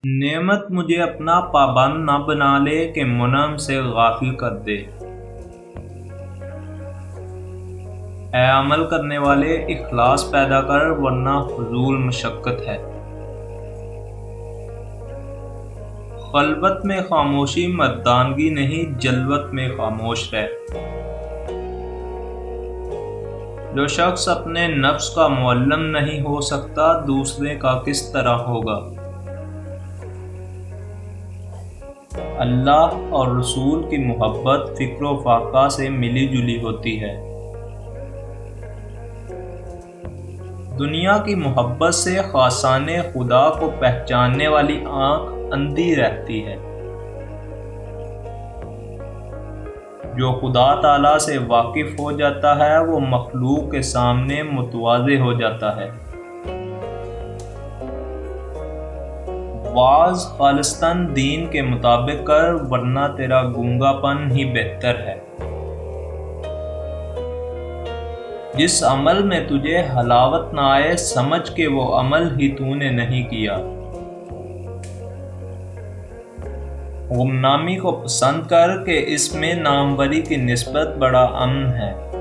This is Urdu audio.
نعمت مجھے اپنا پابند نہ بنا لے کہ منعم سے غافل کر دے۔ اے عمل کرنے والے اخلاص پیدا کر ورنہ فضول مشقت ہے۔ خلوت میں خاموشی مردانگی نہیں، جلوت میں خاموش رہ۔ جو شخص اپنے نفس کا معلم نہیں ہو سکتا دوسرے کا کس طرح ہوگا۔ اللہ اور رسول کی محبت فکر و فاقہ سے ملی جلی ہوتی ہے۔ دنیا کی محبت سے خاصان خدا کو پہچاننے والی آنکھ اندھی رہتی ہے۔ جو خدا تعالیٰ سے واقف ہو جاتا ہے وہ مخلوق کے سامنے متواضع ہو جاتا ہے۔ واعظ خالصتاً دین کے مطابق کر ورنہ تیرا گونگا پن ہی بہتر ہے۔ جس عمل میں تجھے حلاوت نہ آئے سمجھ کہ وہ عمل ہی تو نے نہیں کیا۔ گمنامی کو پسند کر کہ اس میں ناموری کی نسبت بڑا امن ہے۔